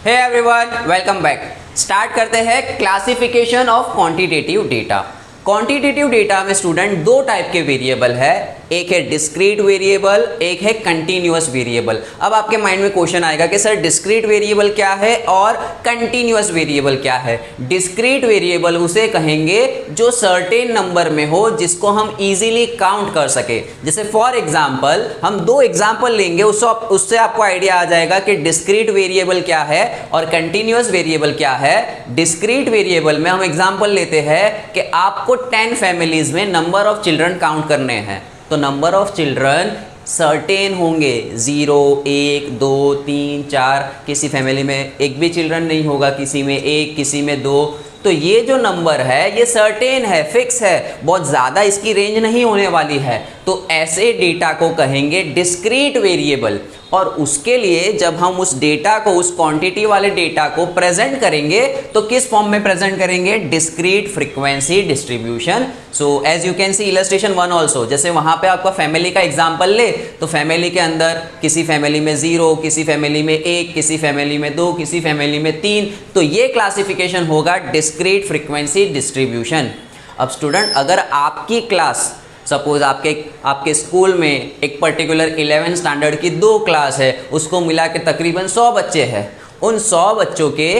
हे everyone, welcome back. Start करते हैं classification of quantitative data. Quantitative data में student दो टाइप के वेरिएबल है, एक है डिस्क्रीट वेरिएबल, एक है कंटीन्यूअस वेरिएबल। अब आपके माइंड में क्वेश्चन आएगा कि सर डिस्क्रीट वेरिएबल क्या है और कंटीन्यूअस वेरिएबल क्या है। डिस्क्रीट वेरिएबल उसे कहेंगे जो सर्टेन नंबर में हो, जिसको हम इजीली काउंट कर सके। जैसे फॉर एग्जांपल हम दो एग्जांपल लेंगे, उससे आपको आइडिया आ जाएगा कि डिस्क्रीट वेरिएबल क्या है और कंटीन्यूअस वेरिएबल क्या है। डिस्क्रीट वेरिएबल में हम एग्जांपल लेते हैं कि आपको 10 फैमिलीज में नंबर ऑफ चिल्ड्रन काउंट करने हैं, तो नंबर ऑफ चिल्ड्रन सर्टेन होंगे, 0, 1, 2, 3, 4। किसी फैमिली में एक भी चिल्ड्रन नहीं होगा, किसी में 1, किसी में 2। तो ये जो नंबर है ये सर्टेन है, फिक्स है, बहुत ज़्यादा इसकी रेंज नहीं होने वाली है। तो ऐसे डेटा को कहेंगे डिस्क्रीट वेरिएबल। और उसके लिए जब हम उस डेटा को, उस क्वांटिटी वाले डेटा को प्रेजेंट करेंगे तो किस फॉर्म में प्रेजेंट करेंगे? Discrete frequency distribution. So as you can see illustration 1 also. जैसे वहाँ पे आपका फैमिली का एग्जाम्पल ले तो फैमिली के अंदर किसी फैमिली में 0, किसी फैमिली में 1, किसी फैमिली में 2, किसी फैमिली में 3। तो ये क्लासिफिकेशन होगा डिस्क्रीट फ्रीक्वेंसी डिस्ट्रीब्यूशन। अब स्टूडेंट, अगर आपकी क्लास, सपोज आपके स्कूल में एक पर्टिकुलर 11 स्टैंडर्ड की 2 क्लास है, उसको मिला के तकरीबन 100 बच्चे हैं। उन 100 बच्चों के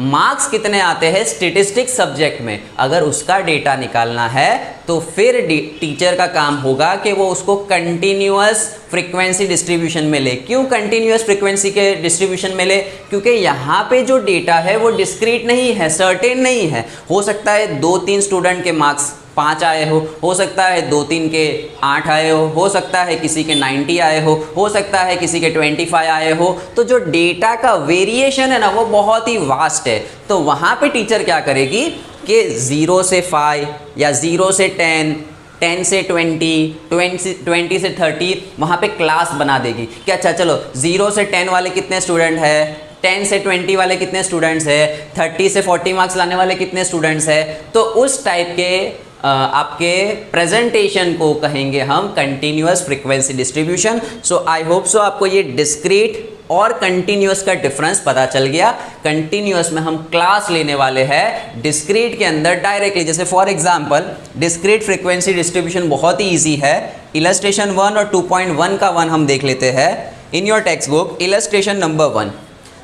मार्क्स कितने आते हैं स्टैटिस्टिक्स सब्जेक्ट में, अगर उसका डेटा निकालना है तो फिर टीचर का काम होगा कि वो उसको कंटिन्यूअस फ्रीक्वेंसी डिस्ट्रीब्यूशन में ले। क्यों कंटिन्यूअस फ्रीक्वेंसी के डिस्ट्रीब्यूशन में ले? क्योंकि यहाँ पे जो डेटा है वो डिस्क्रीट नहीं है, सर्टेन नहीं है। हो सकता है 2-3 स्टूडेंट के मार्क्स 5 आए हो सकता है 2-3 के 8 आए हो सकता है किसी के 90 आए हो सकता है किसी के 25 आए हो। तो जो डेटा का वेरिएशन है ना, वो बहुत ही वास्ट है। तो वहाँ पे टीचर क्या करेगी कि 0 से 5 या 0 से 10, 10 से 20, 20 से 30 वहाँ पे क्लास बना देगी कि अच्छा चलो 0 से 10 वाले कितने स्टूडेंट हैं, 10 से 20 वाले कितने स्टूडेंट्स हैं, 30 से 40 मार्क्स लाने वाले कितने स्टूडेंट्स हैं। तो उस टाइप के आपके प्रेजेंटेशन को कहेंगे हम continuous frequency distribution. So I hope so आपको ये डिस्क्रीट और कंटिन्यूअस का डिफरेंस पता चल गया। कंटिन्यूअस में हम क्लास लेने वाले हैं, डिस्क्रीट के अंदर डायरेक्टली। जैसे for example discrete frequency distribution बहुत ही इजी है। इलस्ट्रेशन 1 और 2.1 का 1 हम देख लेते हैं in your text book. Illustration number 1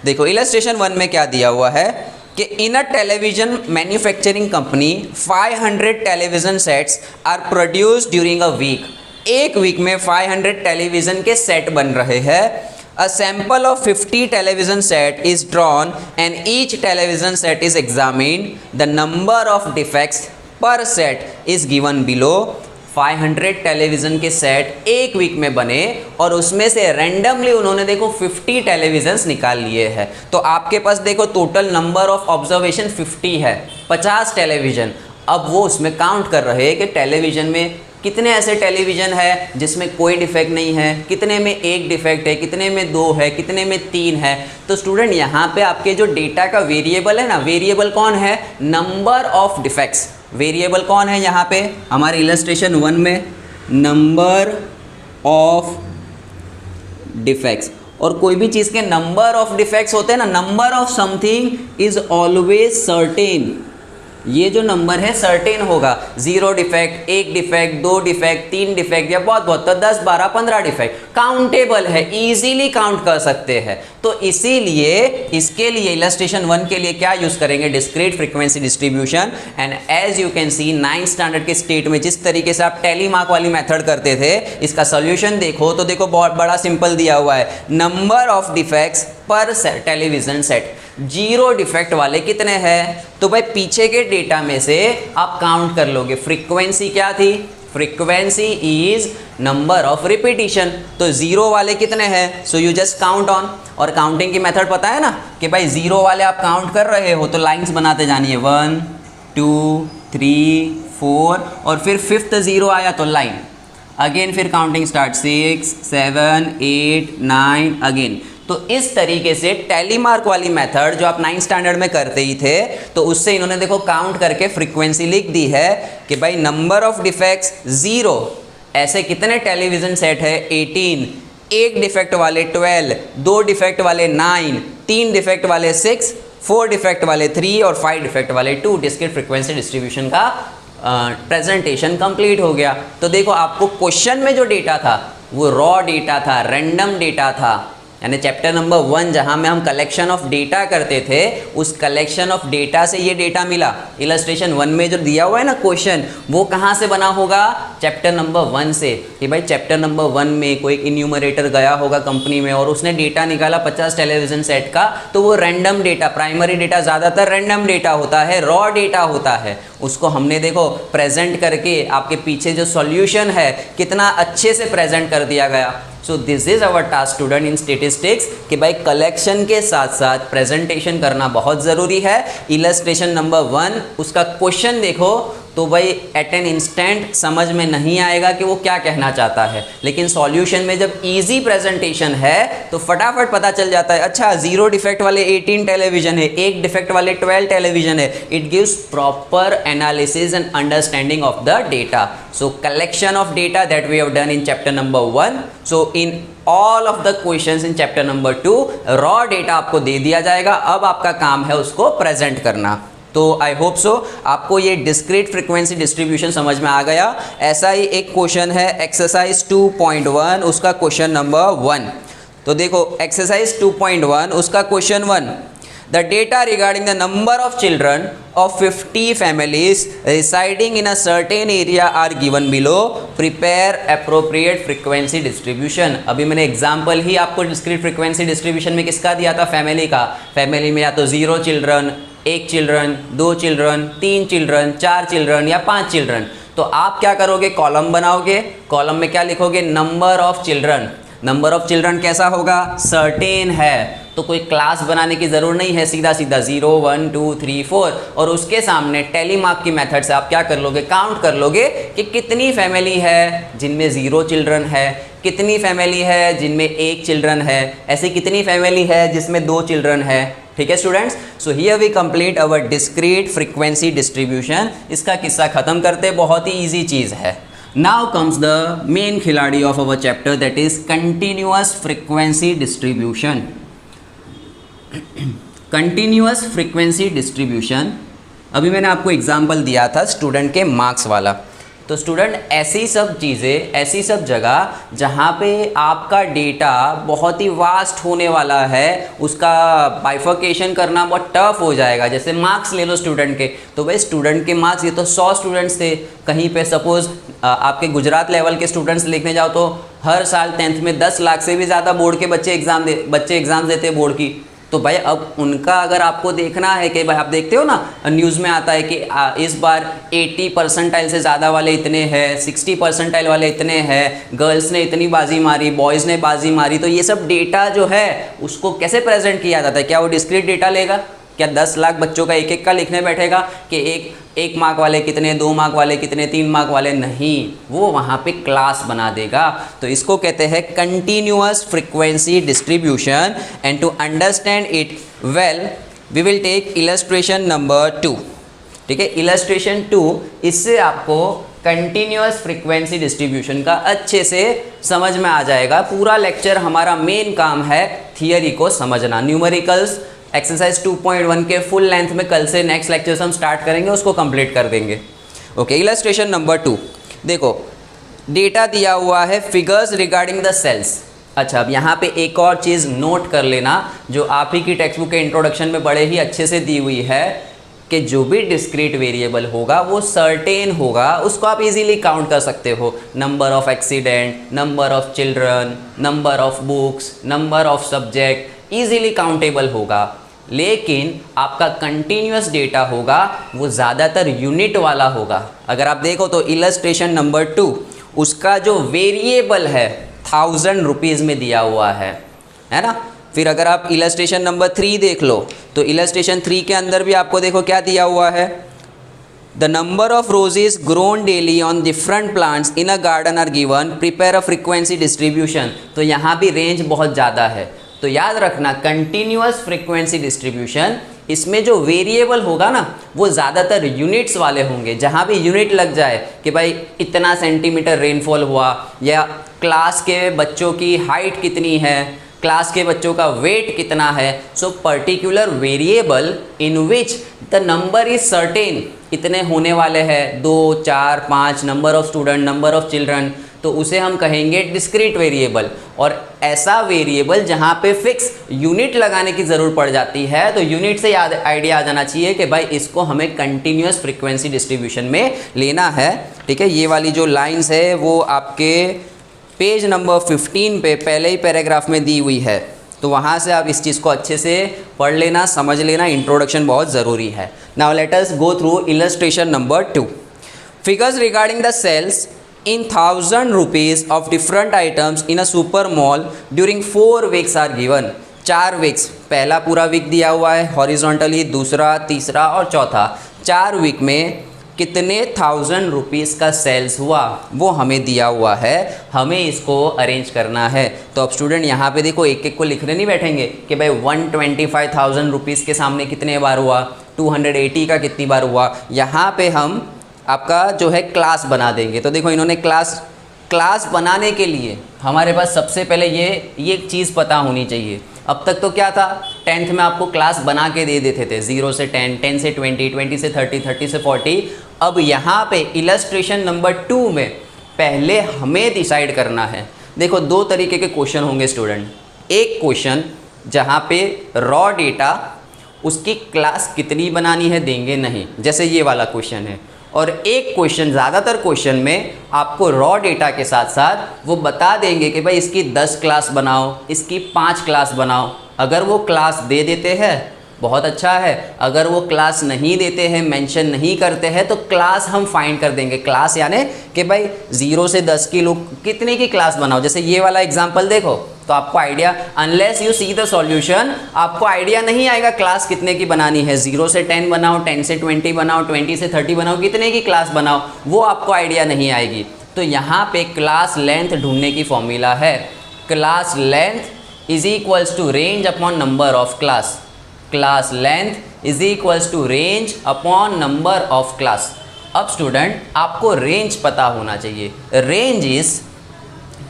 देखो, इलस्ट्रेशन 1 में क्या दिया हुआ है कि in a television manufacturing company 500 television sets are produced during a week. एक वीक में 500 टेलीविजन के सेट बन रहे हैं। A sample of 50 television set is drawn and each television set is examined. The number of defects per set is given below. 500 television के set एक week में बने और उसमें से रैंडमली उन्होंने देखो 50 टेलीविज़न्स निकाल लिए हैं। तो आपके पास देखो टोटल नंबर ऑफ ऑब्जर्वेशन 50 है, 50 टेलीविज़न। अब वो उसमें काउंट कर रहे हैं कि टेलीविज़न में कितने ऐसे टेलीविज़न है जिसमें कोई डिफेक्ट नहीं है, कितने में 1 डिफेक्ट है, कितने में 2 है, कितने में 3 है। तो स्टूडेंट यहाँ पे आपके जो डेटा का वेरिएबल है ना, वेरिएबल कौन है? Number of defects. वेरिएबल कौन है यहाँ पे हमारे इलस्ट्रेशन 1 में? Number of defects. और कोई भी चीज़ के नंबर ऑफ डिफेक्ट्स होते हैं ना, number of something is always certain. ये जो नंबर है सर्टेन होगा। 0 डिफेक्ट, 1 डिफेक्ट, 2 डिफेक्ट, 3 डिफेक्ट या बहुत तो 10, 12, 15 डिफेक्ट काउंटेबल है, इजीली काउंट कर सकते हैं। तो इसीलिए इसके लिए इलस्ट्रेशन 1 के लिए क्या यूज़ करेंगे? Discrete frequency distribution. And as you can see 9th standard के स्टेट में जिस तरीके से आप टेली मार्क वाली मेथड करते थे, इसका सोल्यूशन देखो तो देखो बहुत बड़ा सिंपल दिया हुआ है। नंबर ऑफ डिफेक्ट्स पर टेलीविज़न सेट। 0 डिफेक्ट वाले कितने हैं? तो भाई पीछे के डेटा में से आप काउंट कर लोगे। फ्रीक्वेंसी क्या थी? Frequency is number of repetition. तो 0 वाले कितने हैं? So you just count on. और काउंटिंग की मेथड पता है ना कि भाई 0 वाले आप काउंट कर रहे हो तो लाइंस बनाते जानी है, 1 2 3 4 और फिर 5th 0 आया तो लाइन अगेन, फिर काउंटिंग स्टार्ट 6 7 8 9 अगेन। तो इस तरीके से टेलीमार्क वाली मेथड जो आप 9th स्टैंडर्ड में करते ही थे, तो उससे इन्होंने देखो काउंट करके फ्रीक्वेंसी लिख दी है कि भाई नंबर ऑफ डिफेक्ट्स 0। ऐसे कितने टेलीविज़न सेट है? 18। 1 डिफेक्ट वाले 12, 2 डिफेक्ट वाले 9, 3 डिफेक्ट वाले 6, 4 डिफेक्ट वाले 3 और 5 डिफेक्ट वाले 2 डिस्क्रीट फ्रीक्वेंसी डिस्ट्रीब्यूशन का प्रेजेंटेशन कंप्लीट हो गया। तो देखो आपको क्वेश्चन में जो डेटा था वो रॉ डेटा था, रैंडम डेटा था, यानी चैप्टर नंबर 1 जहां में हम कलेक्शन ऑफ डेटा करते थे, उस कलेक्शन ऑफ डेटा से ये डेटा मिला। इलस्ट्रेशन 1 में जो दिया हुआ है ना क्वेश्चन, वो कहाँ से बना होगा? चैप्टर नंबर 1 से। कि भाई चैप्टर नंबर 1 में कोई इन्यूमरेटर गया होगा कंपनी में और उसने डेटा निकाला 50 टेलीविजन सेट का, तो वो रैंडम डेटा, प्राइमरी डेटा ज़्यादातर रैंडम डेटा होता है, रॉ डेटा होता है। उसको हमने देखो प्रेजेंट करके आपके पीछे जो सॉल्यूशन है कितना अच्छे से प्रेजेंट कर दिया गया। So this is our task student in statistics कि भाई कलेक्शन के साथ साथ प्रेजेंटेशन करना बहुत ज़रूरी है। इलस्ट्रेशन नंबर 1 उसका क्वेश्चन देखो तो भाई एट एन इंस्टेंट समझ में नहीं आएगा कि वो क्या कहना चाहता है, लेकिन सॉल्यूशन में जब इजी प्रेजेंटेशन है तो फटाफट पता चल जाता है। अच्छा 0 डिफेक्ट वाले 18 टेलीविजन है, 1 डिफेक्ट वाले 12 टेलीविजन है। It gives proper analysis and understanding of the data. So collection of data that we have done in chapter number 1, so in all of the questions in chapter number 2 raw data आपको दे दिया जाएगा। अब आपका काम है उसको present करना। तो आई होप सो आपको ये डिस्क्रीट फ्रीक्वेंसी डिस्ट्रीब्यूशन समझ में आ गया। ऐसा ही एक क्वेश्चन है एक्सरसाइज 2.1, उसका क्वेश्चन नंबर 1। तो देखो एक्सरसाइज 2.1 उसका question 1, the data regarding the number of children of 50 families residing in a certain area are given below, prepare appropriate frequency distribution। अभी मैंने एग्जाम्पल ही आपको डिस्क्रीट फ्रीक्वेंसी डिस्ट्रीब्यूशन में किसका दिया था? फैमिली का। फैमिली में या तो 0 children, 1 children, 2 children, 3 children, 4 children या 5 चिल्ड्रन। तो आप क्या करोगे? कॉलम बनाओगे। कॉलम में क्या लिखोगे? Number of children. Number of children कैसा होगा? सर्टेन है, तो कोई क्लास बनाने की ज़रूर नहीं है, सीधा सीधा 0 1 2 3 4 और उसके सामने टेलीमार्क की मेथड से आप क्या कर लोगे? काउंट कर लोगे कि कितनी फैमिली है जिनमें 0 चिल्ड्रन है, कितनी फैमिली है जिनमें 1 चिल्ड्रन है, ऐसी कितनी फैमिली है जिसमें 2 चिल्ड्रन है। ठीक है students, so here we complete our discrete frequency distribution. इसका किस्सा ख़त्म करते, बहुत ही ईजी चीज़ है। नाउ कम्स द मेन खिलाड़ी of our chapter, that is continuous frequency distribution. Continuous frequency distribution, अभी मैंने आपको एग्जाम्पल दिया था स्टूडेंट के मार्क्स वाला। तो स्टूडेंट ऐसी सब चीज़ें, ऐसी सब जगह जहाँ पे आपका डेटा बहुत ही वास्ट होने वाला है, उसका बाइफर्केशन करना बहुत टफ हो जाएगा। जैसे मार्क्स ले लो स्टूडेंट के, तो भाई स्टूडेंट के मार्क्स, ये तो 100 स्टूडेंट्स थे। कहीं पे सपोज़ आपके गुजरात लेवल के स्टूडेंट्स लिखने जाओ तो हर साल 10th में 10 लाख से भी ज़्यादा बोर्ड के बच्चे एग्ज़ाम देते हैं बोर्ड की। तो भाई अब उनका अगर आपको देखना है कि भाई आप देखते हो ना न्यूज़ में आता है कि इस बार 80 परसेंटाइल से ज़्यादा वाले इतने हैं, 60 परसेंटाइल वाले इतने हैं, गर्ल्स ने इतनी बाजी मारी, बॉयज़ ने बाजी मारी। तो ये सब डेटा जो है उसको कैसे प्रेजेंट किया जाता है? क्या वो डिस्क्रीट डेटा लेगा? क्या 10 लाख बच्चों का एक एक का लिखने बैठेगा कि एक मार्क वाले कितने, 2 मार्क वाले कितने, 3 मार्क वाले? नहीं, वो वहाँ पे क्लास बना देगा। तो इसको कहते हैं continuous frequency distribution. And to understand it well we will take illustration number 2। ठीक है, इलस्ट्रेशन 2, इससे आपको कंटिन्यूअस फ्रीक्वेंसी डिस्ट्रीब्यूशन का अच्छे से समझ में आ जाएगा। पूरा लेक्चर हमारा मेन काम है थियरी को समझना। न्यूमेरिकल्स एक्सरसाइज 2.1 के फुल लेंथ में कल से नेक्स्ट लेक्चर हम स्टार्ट करेंगे, उसको कंप्लीट कर देंगे। ओके, इलस्ट्रेशन नंबर 2 देखो, डेटा दिया हुआ है फिगर्स रिगार्डिंग द सेल्स। अच्छा, अब यहाँ पे एक और चीज़ नोट कर लेना जो आप ही की टेक्स्ट बुक के इंट्रोडक्शन में बड़े ही अच्छे से दी हुई है कि जो भी डिस्क्रीट वेरिएबल होगा वो सर्टेन होगा, उसको आप इजीली काउंट कर सकते हो। Number of accident, number of children, number of books, number of subject, easily countable होगा। लेकिन आपका कंटिन्यूअस डेटा होगा वो ज़्यादातर यूनिट वाला होगा। अगर आप देखो तो इलस्ट्रेशन नंबर 2 उसका जो वेरिएबल है 1000 रुपीज़ में दिया हुआ है ना। फिर अगर आप इलस्ट्रेशन नंबर 3 देख लो तो इलस्ट्रेशन 3 के अंदर भी आपको देखो क्या दिया हुआ है, the number of roses grown daily on different plants in a garden are given, prepare a frequency distribution. तो यहाँ भी रेंज बहुत ज़्यादा है। तो याद रखना कंटिन्यूअस फ्रीक्वेंसी डिस्ट्रीब्यूशन, इसमें जो वेरिएबल होगा ना वो ज़्यादातर यूनिट्स वाले होंगे। जहाँ भी यूनिट लग जाए कि भाई इतना सेंटीमीटर रेनफॉल हुआ, या क्लास के बच्चों की हाइट कितनी है, क्लास के बच्चों का वेट कितना है, so particular variable in which the number is certain, इतने होने वाले हैं 2 4 5 number of student, number of children, तो उसे हम कहेंगे डिस्क्रीट वेरिएबल। और ऐसा वेरिएबल जहाँ पे फिक्स यूनिट लगाने की ज़रूरत पड़ जाती है, तो यूनिट से याद आइडिया आ जाना चाहिए कि भाई इसको हमें कंटिन्यूस फ्रीक्वेंसी डिस्ट्रीब्यूशन में लेना है। ठीक है, ये वाली जो लाइंस है वो आपके पेज नंबर 15 पे पहले ही पैराग्राफ में दी हुई है, तो वहाँ से आप इस चीज़ को अच्छे से पढ़ लेना, समझ लेना, इंट्रोडक्शन बहुत ज़रूरी है। Now let us go through illustration number 2। Figures regarding the sales in 1000 rupees of different items in a super mall during 4 weeks are given। 4 weeks, पहला पूरा वीक दिया हुआ है हॉरिजॉन्टली, दूसरा, तीसरा और चौथा। 4 वीक में कितने 1000 रुपीज़ का सेल्स हुआ वो हमें दिया हुआ है, हमें इसको अरेंज करना है। तो अब स्टूडेंट यहाँ पे देखो, एक एक को लिखने नहीं बैठेंगे कि भाई 125,000 रुपीज़ के सामने कितने बार हुआ, 280 का कितनी बार हुआ। यहाँ पे हम आपका जो है क्लास बना देंगे। तो देखो इन्होंने क्लास बनाने के लिए हमारे पास सबसे पहले ये एक चीज़ पता होनी चाहिए। अब तक तो क्या था, 10th में आपको क्लास बना के दे देते थे, 0 से 10, 10 से 20, 20 से 30, 30 से 40। अब यहाँ पे इलस्ट्रेशन नंबर 2 में पहले हमें डिसाइड करना है। देखो 2 तरीके के क्वेश्चन होंगे स्टूडेंट। एक क्वेश्चन जहाँ पे रॉ डेटा उसकी क्लास कितनी बनानी है देंगे नहीं, जैसे ये वाला क्वेश्चन है। और एक क्वेश्चन, ज़्यादातर क्वेश्चन में आपको रॉ डेटा के साथ साथ वो बता देंगे कि भाई इसकी 10 क्लास बनाओ, इसकी 5 क्लास बनाओ। अगर वो क्लास दे देते हैं बहुत अच्छा है, अगर वो क्लास नहीं देते हैं, मेंशन नहीं करते हैं, तो क्लास हम फाइंड कर देंगे। क्लास यानी कि भाई 0 से 10 की लोग कितने की क्लास बनाओ। जैसे ये वाला एग्जांपल देखो तो आपको idea, unless you see the solution, आपको आइडिया नहीं आएगा क्लास कितने की बनानी है। 0 से 10 बनाओ, 10 से 20 बनाओ, 20 से 30 बनाओ, कितने की क्लास बनाओ, वो आपको आइडिया नहीं आएगी। तो यहाँ पे क्लास लेंथ ढूंढने की फॉर्मूला है, class length is equals to range upon number of class. Class length is equals to range upon number of class. अब स्टूडेंट आपको रेंज पता होना चाहिए। Range is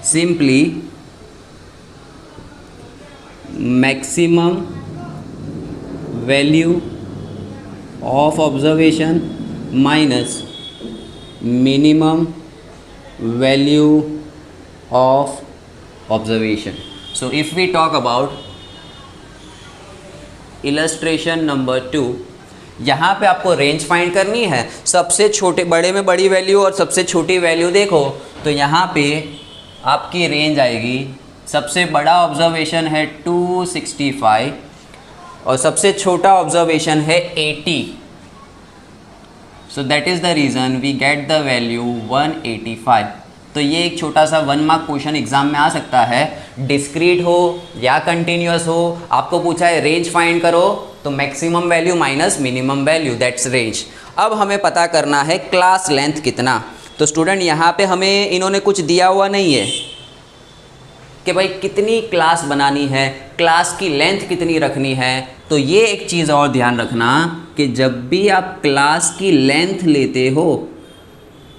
simply maximum value of observation minus minimum value of observation. So if we talk about illustration number 2, यहाँ पे आपको range find करनी है। सबसे छोटे, बड़े में बड़ी वैल्यू और सबसे छोटी वैल्यू देखो तो यहाँ पे आपकी रेंज आएगी। सबसे बड़ा ऑब्जर्वेशन है 265 और सबसे छोटा ऑब्जर्वेशन है 80। So that is the reason we get the value 185। तो ये एक छोटा सा 1 मार्क क्वेश्चन एग्जाम में आ सकता है। डिस्क्रीट हो या कंटिन्यूस हो, आपको पूछा है रेंज फाइंड करो, तो maximum value minus minimum value, that's range. अब हमें पता करना है क्लास लेंथ कितना। तो स्टूडेंट यहाँ पे हमें इन्होंने कुछ दिया हुआ नहीं है कि भाई कितनी क्लास बनानी है, क्लास की लेंथ कितनी रखनी है। तो ये एक चीज़ और ध्यान रखना कि जब भी आप क्लास की लेंथ लेते हो,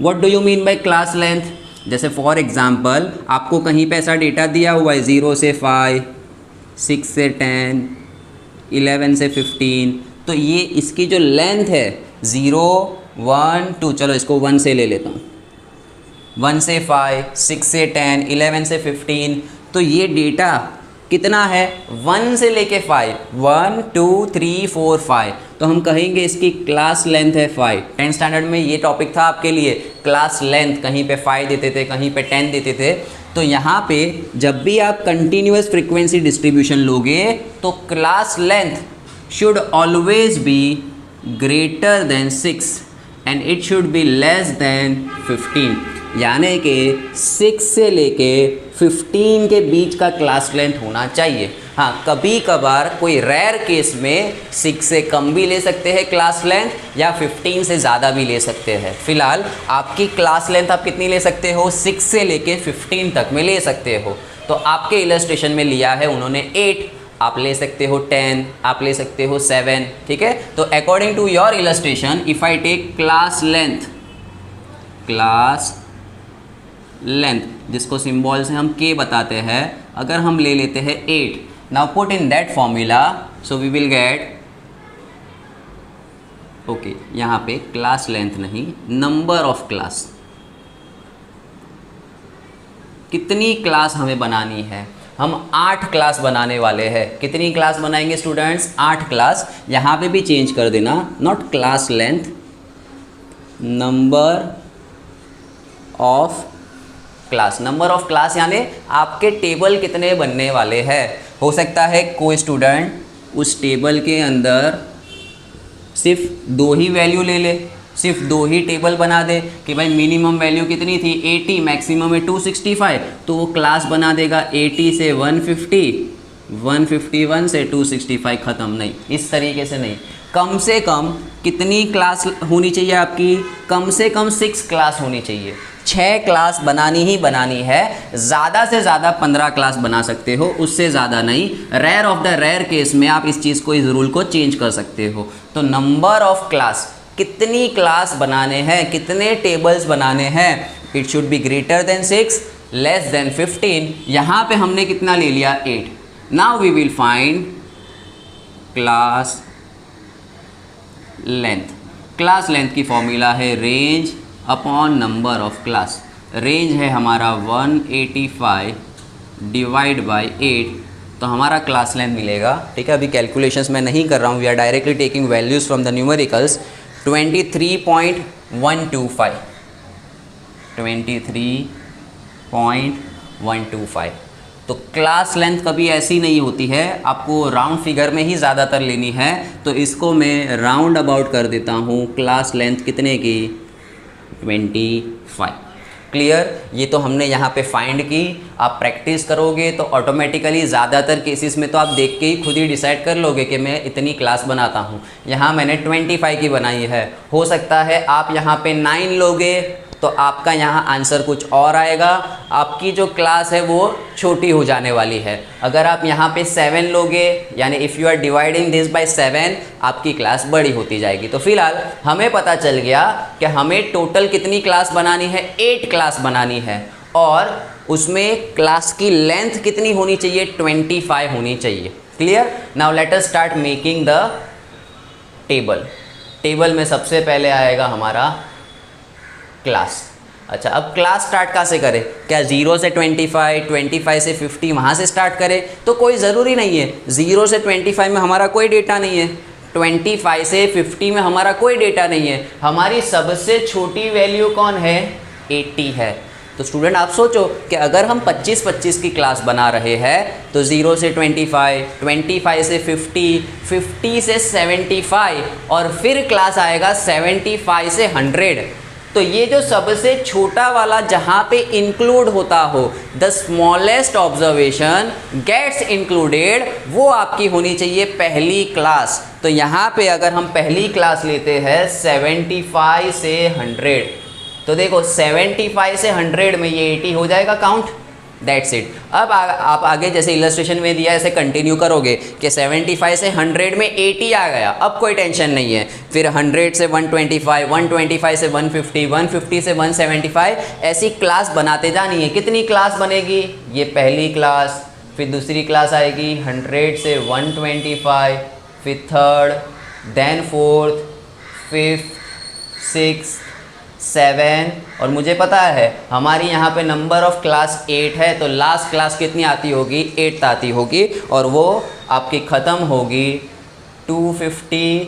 what do you mean by class length. जैसे फॉर एग्जांपल आपको कहीं पे ऐसा डेटा दिया हुआ है 0 से 5, 6 से 10, 11 से 15, तो ये इसकी जो लेंथ है 0, 1, 2, चलो इसको 1 से ले लेता हूँ, 1 से 5, 6 से 10, 11 से 15, तो ये डेटा कितना है 1 से लेके 5, 1, 2, 3, 4, 5, तो हम कहेंगे इसकी क्लास लेंथ है 5। 10 स्टैंडर्ड में ये टॉपिक था आपके लिए, क्लास लेंथ, कहीं पे 5 देते थे, कहीं पे 10 देते थे। तो यहाँ पे जब भी आप कंटिन्यूस फ्रीक्वेंसी डिस्ट्रीब्यूशन लोगे तो class length should always be greater than 6 and it should be less than 15, यानी कि 6 से लेके 15 के बीच का क्लास लेंथ होना चाहिए। हाँ, कभी कभार कोई रेयर केस में 6 से कम भी ले सकते हैं क्लास लेंथ, या 15 से ज़्यादा भी ले सकते हैं। फिलहाल आपकी क्लास लेंथ आप कितनी ले सकते हो, 6 से लेके 15 तक में ले सकते हो। तो आपके इलस्ट्रेशन में लिया है उन्होंने 8, आप ले सकते हो 10, आप ले सकते हो 7, ठीक है। तो according to your illustration, if I take class length जिसको सिंबल से हम के बताते हैं, अगर हम ले लेते हैं 8, now put in that formula, so we will get, okay यहाँ पे क्लास लेंथ नहीं, नंबर ऑफ क्लास, कितनी क्लास हमें बनानी है। हम 8 क्लास बनाने वाले हैं। कितनी क्लास बनाएंगे स्टूडेंट्स? 8 क्लास। यहाँ पे भी चेंज कर देना, not class length, number of class. Number of class यानी आपके टेबल कितने बनने वाले हैं। हो सकता है कोई स्टूडेंट उस टेबल के अंदर सिर्फ 2 ही वैल्यू ले ले, सिर्फ 2 ही टेबल बना दे कि भाई मिनिमम वैल्यू कितनी थी 80, मैक्सिमम है 265, तो वो क्लास बना देगा 80 से 150, 151 से 265, ख़त्म। नहीं, इस तरीके से नहीं। कम से कम कितनी क्लास होनी चाहिए आपकी? कम से कम 6 क्लास होनी चाहिए। 6 क्लास बनानी ही बनानी है। ज़्यादा से ज़्यादा 15 क्लास बना सकते हो, उससे ज़्यादा नहीं। Rare of the rare case में आप इस चीज़ को, इस रूल को चेंज कर सकते हो। तो नंबर ऑफ क्लास, कितनी क्लास बनाने हैं, कितने टेबल्स बनाने हैं, it should be greater than 6, less than 15। यहाँ पे हमने कितना ले लिया? 8। Now we will find class length. Class length की फॉर्मूला है range upon number of class. Range है हमारा 185 डिवाइड बाई 8, तो हमारा क्लास लेंथ मिलेगा। ठीक है, अभी कैलकुलेशंस मैं नहीं कर रहा हूँ, we are directly taking values from the numericals. 23.125, 23.125। तो क्लास लेंथ कभी ऐसी नहीं होती है, आपको राउंड फिगर में ही ज़्यादातर लेनी है। तो इसको मैं राउंड अबाउट कर देता हूँ। क्लास लेंथ कितने की? 25। क्लियर? ये तो हमने यहाँ पे फाइंड की। आप प्रैक्टिस करोगे तो ऑटोमेटिकली ज़्यादातर केसेस में तो आप देख के ही खुद ही डिसाइड कर लोगे कि मैं इतनी क्लास बनाता हूँ। यहाँ मैंने 25 की बनाई है। हो सकता है आप यहाँ पे 9 लोगे तो आपका यहाँ आंसर कुछ और आएगा, आपकी जो क्लास है वो छोटी हो जाने वाली है। अगर आप यहाँ पे 7 लोगे, यानी if you are dividing this by 7, आपकी क्लास बड़ी होती जाएगी। तो फिलहाल हमें पता चल गया कि हमें टोटल कितनी क्लास बनानी है? 8 क्लास बनानी है, और उसमें क्लास की लेंथ कितनी होनी चाहिए? 25 होनी चाहिए। Clear? Now let us start making the table. Table में सबसे पहले आएगा हमारा क्लास। अच्छा, अब क्लास स्टार्ट कहाँ से करें? क्या 0 से 25, 25 से 50 वहाँ से स्टार्ट करें? तो कोई ज़रूरी नहीं है। 0 से 25 में हमारा कोई डेटा नहीं है, 25 से 50 में हमारा कोई डेटा नहीं है। हमारी सबसे छोटी वैल्यू कौन है? 80 है। तो स्टूडेंट आप सोचो कि अगर हम 25-25 की क्लास बना रहे हैं तो 0 से 25, 25 से 50, 50 से 75, और फिर क्लास आएगा 75 से 100। तो ये जो सबसे छोटा वाला जहाँ पे इंक्लूड होता हो, the smallest observation gets included, वो आपकी होनी चाहिए पहली क्लास। तो यहाँ पे अगर हम पहली क्लास लेते हैं 75 से 100, तो देखो 75 से 100 में ये 80 हो जाएगा काउंट। That's it. अब आप आगे जैसे इलस्ट्रेशन में दिया ऐसे कंटिन्यू करोगे कि 75 से 100 में 80 आ गया, अब कोई टेंशन नहीं है। फिर 100 से 125, 125 से 150, 150 से 175, ऐसी क्लास बनाते जानी है। कितनी क्लास बनेगी? ये पहली क्लास, फिर दूसरी क्लास आएगी 100 से 125, फिर third, then fourth, fifth, six, 7, और मुझे पता है हमारी यहाँ पे नंबर ऑफ क्लास 8 है, तो लास्ट क्लास कितनी आती होगी? 8 आती होगी, और वो आपकी ख़त्म होगी 250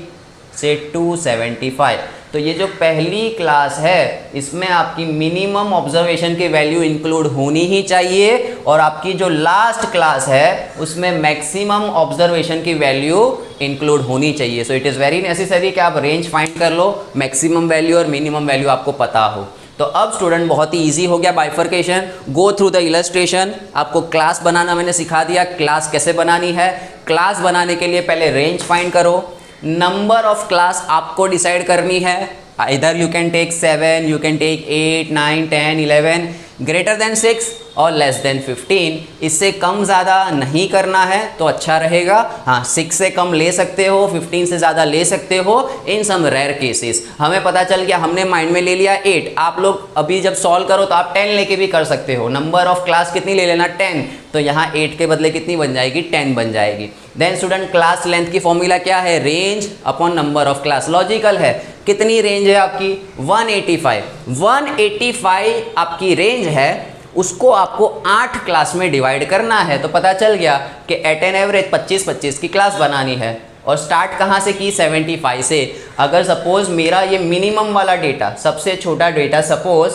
से 275। तो ये जो पहली क्लास है इसमें आपकी मिनिमम ऑब्जर्वेशन की वैल्यू इंक्लूड होनी ही चाहिए, और आपकी जो लास्ट क्लास है उसमें मैक्सिमम ऑब्जर्वेशन की वैल्यू इंक्लूड होनी चाहिए। So it is very necessary कि आप रेंज फाइंड कर लो, मैक्सिमम वैल्यू और मिनिमम वैल्यू आपको पता हो। तो अब स्टूडेंट बहुत ही इजी हो गया bifurcation. Go through the illustration. आपको क्लास बनाना मैंने सिखा दिया, क्लास कैसे बनानी है। क्लास बनाने के लिए पहले रेंज फाइंड करो, नंबर ऑफ क्लास आपको डिसाइड करनी है, Either you can take 7, you can take 8, 9, 10, 11, greater than 6 और लेस देन 15। इससे कम ज़्यादा नहीं करना है तो अच्छा रहेगा। हाँ, 6 से कम ले सकते हो, 15 से ज़्यादा ले सकते हो इन सम रेयर केसेस। हमें पता चल गया, हमने माइंड में ले लिया 8। आप लोग अभी जब सॉल्व करो तो आप 10 लेके भी कर सकते हो। नंबर ऑफ क्लास कितनी ले लेना, 10, तो यहाँ 8 के बदले कितनी बन जाएगी, 10 बन जाएगी। देन स्टूडेंट, क्लास लेंथ की फॉर्मूला क्या है, range upon number of class. Logical है। कितनी रेंज है आपकी, 185। 185 आपकी रेंज है, उसको आपको 8 क्लास में डिवाइड करना है। तो पता चल गया कि एट एन एवरेज 25-25 की क्लास बनानी है। और स्टार्ट कहाँ से की, 75 से। अगर सपोज मेरा ये मिनिमम वाला डेटा, सबसे छोटा डेटा सपोज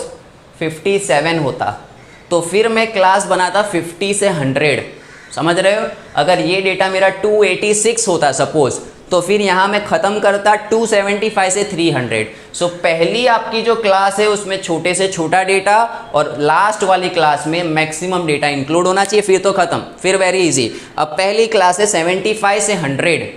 57 होता, तो फिर मैं क्लास बनाता 50 से 100। समझ रहे हो। अगर ये डेटा मेरा 286 होता सपोज, तो फिर यहाँ मैं ख़त्म करता 275 से 300। सो पहली आपकी जो क्लास है उसमें छोटे से छोटा डेटा और लास्ट वाली क्लास में मैक्सिमम डेटा इंक्लूड होना चाहिए, फिर तो ख़त्म, फिर वेरी इजी। अब पहली क्लास है 75 से 100,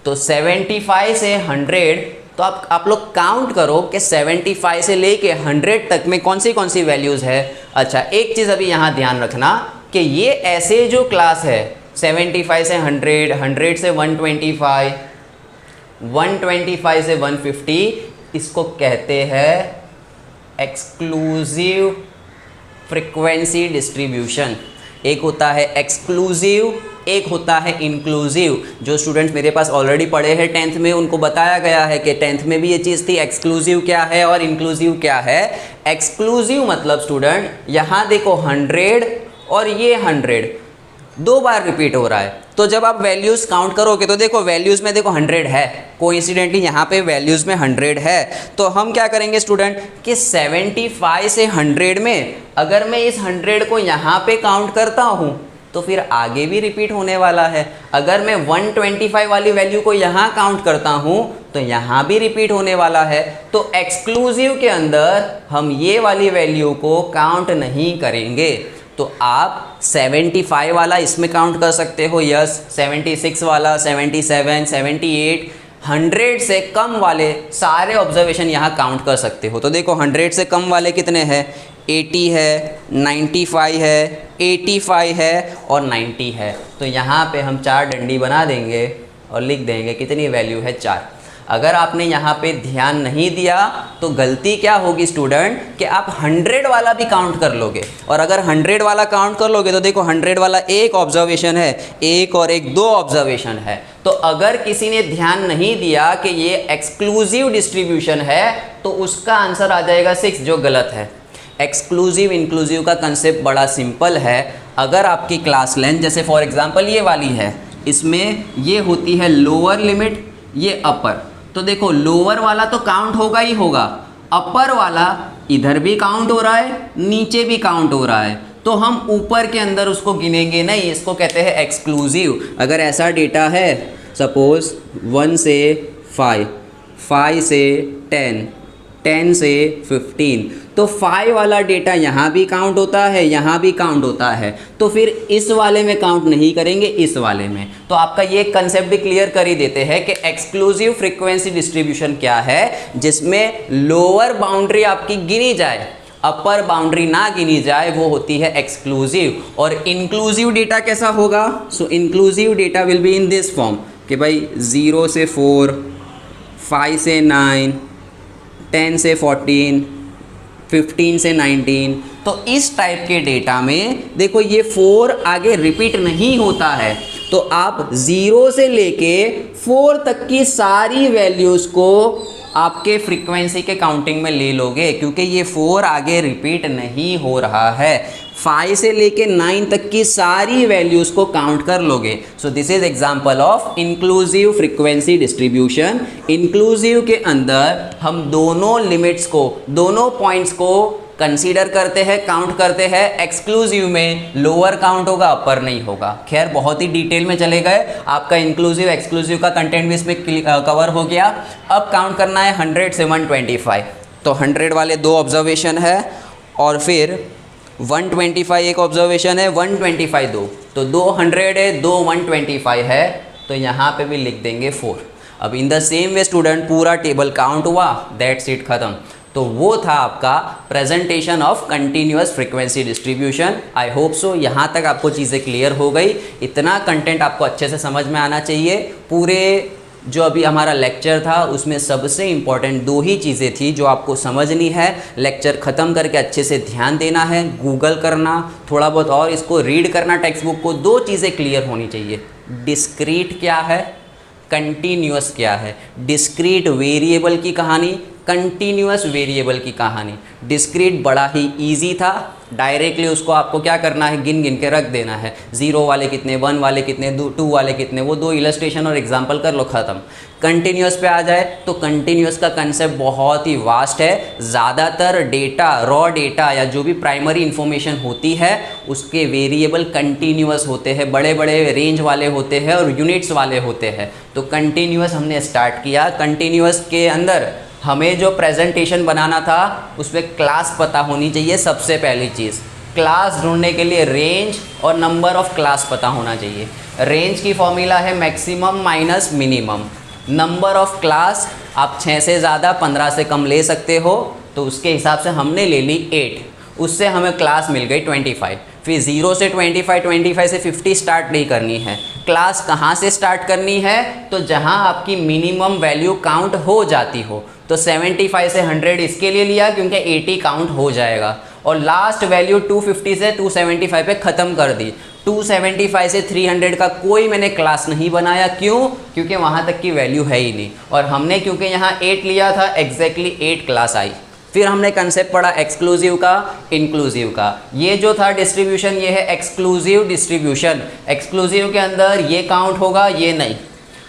तो 75 से 100, तो आप लोग काउंट करो कि 75 से लेके 100 तक में कौन सी वैल्यूज़ है। अच्छा, एक चीज़ अभी यहाँ ध्यान रखना कि ये ऐसे जो क्लास है 75 से 100, 100 से 125, 125 से 150, इसको कहते हैं एक्सक्लूसिव फ्रीक्वेंसी डिस्ट्रीब्यूशन। एक होता है एक्सक्लूसिव, एक होता है इंक्लूसिव। जो स्टूडेंट्स मेरे पास ऑलरेडी पढ़े हैं 10th में, उनको बताया गया है कि 10th में भी ये चीज़ थी, एक्सक्लूसिव क्या है और इंक्लूसिव क्या है। एक्सक्लूसिव मतलब स्टूडेंट, यहाँ देखो 100 और ये 100 दो बार रिपीट हो रहा है। तो जब आप वैल्यूज़ काउंट करोगे तो देखो वैल्यूज़ में देखो 100 है, कोइंसिडेंटली यहाँ पे वैल्यूज़ में 100 है। तो हम क्या करेंगे स्टूडेंट कि 75 से 100 में अगर मैं इस 100 को यहाँ पे काउंट करता हूँ तो फिर आगे भी रिपीट होने वाला है। अगर मैं 125 वाली वैल्यू को यहाँ काउंट करता हूँ तो यहाँ भी रिपीट होने वाला है। तो एक्सक्लूसिव के अंदर हम ये वाली वैल्यू को काउंट नहीं करेंगे। तो आप 75 वाला इसमें काउंट कर सकते हो, यस, 76 वाला, 77, 78, 100 से कम वाले सारे ऑब्जर्वेशन यहाँ काउंट कर सकते हो। तो देखो 100 से कम वाले कितने हैं, 80 है, 95 है, 85 है और 90 है। तो यहाँ पे हम 4 डंडी बना देंगे और लिख देंगे कितनी वैल्यू है, 4। अगर आपने यहाँ पे ध्यान नहीं दिया तो गलती क्या होगी स्टूडेंट कि आप 100 वाला भी काउंट कर लोगे। और अगर 100 वाला काउंट कर लोगे तो देखो 100 वाला एक ऑब्जर्वेशन है, एक और एक 2 ऑब्जर्वेशन है। तो अगर किसी ने ध्यान नहीं दिया कि ये एक्सक्लूसिव डिस्ट्रीब्यूशन है तो उसका आंसर आ जाएगा 6, जो गलत है। एक्सक्लूसिव इंक्लूसिव का कंसेप्ट बड़ा सिंपल है। अगर आपकी क्लास लेंथ जैसे फॉर एग्जांपल ये वाली है, इसमें ये होती है लोअर लिमिट, ये अपर। तो देखो लोअर वाला तो काउंट होगा ही होगा, अपर वाला इधर भी काउंट हो रहा है, नीचे भी काउंट हो रहा है। तो हम ऊपर के अंदर उसको गिनेंगे नहीं, इसको कहते हैं एक्सक्लूसिव। अगर ऐसा डेटा है सपोज 1 से 5, 5 से 10, 10 से 15, तो 5 वाला डेटा यहाँ भी काउंट होता है, यहाँ भी काउंट होता है। तो फिर इस वाले में काउंट नहीं करेंगे, इस वाले में। तो आपका ये कंसेप्ट भी क्लियर कर ही देते हैं कि एक्सक्लूसिव फ्रीक्वेंसी डिस्ट्रीब्यूशन क्या है, जिसमें लोअर बाउंड्री आपकी गिनी जाए, अपर बाउंड्री ना गिनी जाए, वो होती है एक्सक्लूसिव। और इंक्लूसिव डेटा कैसा होगा, so inclusive data will be in this form कि भाई 0 से 4, 5 से 9, 10 से 14, 15 से 19। तो इस टाइप के डेटा में देखो ये 4 आगे रिपीट नहीं होता है। तो आप 0 से लेके 4 तक की सारी वैल्यूज़ को आपके फ्रीक्वेंसी के काउंटिंग में ले लोगे, क्योंकि ये 4 आगे रिपीट नहीं हो रहा है। 5 से लेके 9 तक की सारी वैल्यूज़ को काउंट कर लोगे। सो this is example of inclusive frequency distribution. Inclusive के अंदर हम दोनों लिमिट्स को, दोनों पॉइंट्स को कंसीडर करते हैं, काउंट करते हैं। एक्सक्लूसिव में लोअर काउंट होगा, अपर नहीं होगा। खैर बहुत ही डिटेल में चले गए, आपका इंक्लूसिव एक्सक्लूसिव का कंटेंट भी इसमें कवर हो गया। अब काउंट करना है 100 से 125। तो 100 वाले 2 ऑब्जर्वेशन है और फिर 125 एक ऑब्जर्वेशन है, 125 2, तो 200 है, 2 125 है। तो यहाँ पे भी लिख देंगे 4। अब in the same way student पूरा टेबल काउंट हुआ, दैट्स इट, खत्म। तो वो था आपका presentation of continuous frequency distribution. I hope so यहाँ तक आपको चीज़ें क्लियर हो गई। इतना कंटेंट आपको अच्छे से समझ में आना चाहिए। पूरे जो अभी हमारा लेक्चर था उसमें सबसे इम्पॉर्टेंट 2 ही चीज़ें थी जो आपको समझनी है। लेक्चर ख़त्म करके अच्छे से ध्यान देना है, गूगल करना, थोड़ा बहुत और इसको रीड करना टेक्स्ट बुक को। 2 चीज़ें क्लियर होनी चाहिए, डिस्क्रीट क्या है, कंटिन्यूअस क्या है। डिस्क्रीट वेरिएबल की कहानी, कंटिन्यूअस वेरिएबल की कहानी। डिस्क्रीट बड़ा ही इजी था, डायरेक्टली उसको आपको क्या करना है, गिन गिन के रख देना है। 0 वाले कितने, 1 वाले कितने, 2 वाले कितने, वो 2 इलस्ट्रेशन और एग्जांपल कर लो, ख़त्म। कंटिन्यूअस पे आ जाए तो कंटिन्यूअस का कंसेप्ट बहुत ही वास्ट है। ज़्यादातर डेटा, रॉ डेटा या जो भी प्राइमरी इंफॉर्मेशन होती है उसके वेरिएबल कंटिन्यूअस होते हैं, बड़े बड़े रेंज वाले होते हैं और यूनिट्स वाले होते हैं। तो कंटिन्यूअस हमने स्टार्ट किया। कंटिन्यूअस के अंदर हमें जो प्रेजेंटेशन बनाना था उस पर क्लास पता होनी चाहिए। सबसे पहली चीज़, क्लास ढूंढने के लिए रेंज और नंबर ऑफ क्लास पता होना चाहिए। रेंज की फॉर्मूला है maximum minus minimum. Number of class आप 6 से ज़्यादा 15 से कम ले सकते हो, तो उसके हिसाब से हमने ले ली 8, उससे हमें क्लास मिल गई 25। फिर 0 से 25, 25 से 50 स्टार्ट नहीं करनी है। क्लास कहाँ से स्टार्ट करनी है, तो जहाँ आपकी मिनिमम वैल्यू काउंट हो जाती हो। तो 75 से 100 इसके लिए लिया क्योंकि 80 काउंट हो जाएगा, और लास्ट वैल्यू 250 से 275 पे ख़त्म कर दी। 275 से 300 का कोई मैंने क्लास नहीं बनाया, क्यों? क्योंकि वहाँ तक की वैल्यू है ही नहीं, और हमने क्योंकि यहाँ 8 लिया था, एग्जैक्टली 8 क्लास आई। फिर हमने कंसेप्ट पढ़ा एक्सक्लूसिव का, इंक्लूसिव का। ये जो था डिस्ट्रीब्यूशन, ये है एक्सक्लूसिव डिस्ट्रीब्यूशन। एक्सक्लूसिव के अंदर ये काउंट होगा, ये नहीं।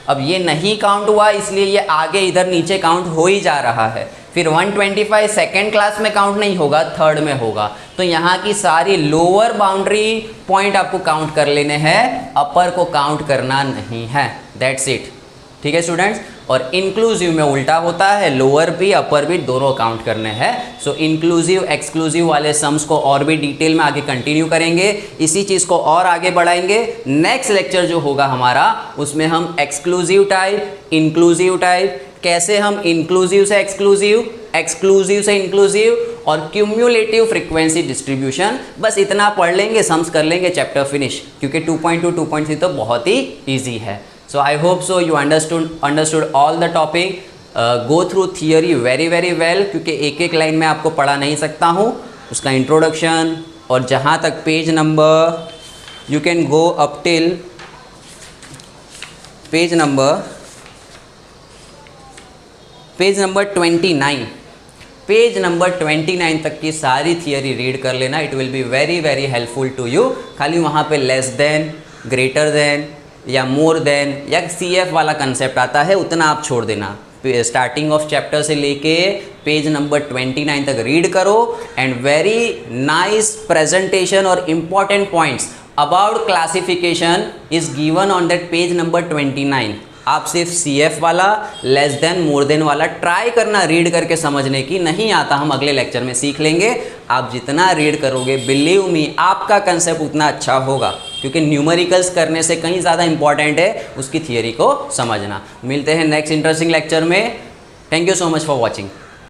अब ये नहीं काउंट हुआ इसलिए ये आगे इधर नीचे काउंट हो ही जा रहा है। फिर 125 सेकेंड क्लास में काउंट नहीं होगा, थर्ड में होगा। तो यहाँ की सारी लोअर बाउंड्री पॉइंट आपको काउंट कर लेने हैं, अपर को काउंट करना नहीं है। दैट्स इट, ठीक है स्टूडेंट्स। और इंक्लूसिव में उल्टा होता है, लोअर भी अपर भी दोनों काउंट करने हैं। सो इंक्लूसिव एक्सक्लूसिव वाले सम्स को और भी डिटेल में आगे कंटिन्यू करेंगे, इसी चीज़ को और आगे बढ़ाएंगे। नेक्स्ट लेक्चर जो होगा हमारा, उसमें हम एक्सक्लूसिव टाइप, इंक्लूसिव टाइप, कैसे हम इंक्लूसिव से एक्सक्लूसिव, एक्सक्लूसिव से इंक्लूसिव और क्यूम्युलेटिव फ्रीक्वेंसी डिस्ट्रीब्यूशन, बस इतना पढ़ लेंगे, सम्स कर लेंगे, चैप्टर फिनिश। क्योंकि 2.2, 2.3 तो बहुत ही ईजी है। So I hope so you understood all the topic. Go through theory very well, क्योंकि एक एक लाइन में आपको पढ़ा नहीं सकता हूँ। उसका इंट्रोडक्शन और जहाँ तक page number, you can go up till page number 29। Page number 29 तक की सारी थियरी रीड कर लेना, it will be very helpful to you. खाली वहाँ पे लेस देन, ग्रेटर देन या मोर देन या CF वाला कंसेप्ट आता है, उतना आप छोड़ देना। स्टार्टिंग ऑफ चैप्टर से लेके पेज नंबर 29 तक रीड करो, एंड वेरी नाइस प्रेजेंटेशन और important points about classification is given on that page number 29। आप सिर्फ CF वाला, लेस देन, मोर देन वाला ट्राई करना रीड करके समझने की। नहीं आता हम अगले लेक्चर में सीख लेंगे। आप जितना रीड करोगे, बिलीव मी, आपका कंसेप्ट उतना अच्छा होगा, क्योंकि न्यूमेरिकल्स करने से कहीं ज़्यादा इंपॉर्टेंट है उसकी थियरी को समझना। मिलते हैं नेक्स्ट इंटरेस्टिंग लेक्चर में। Thank you so much for watching.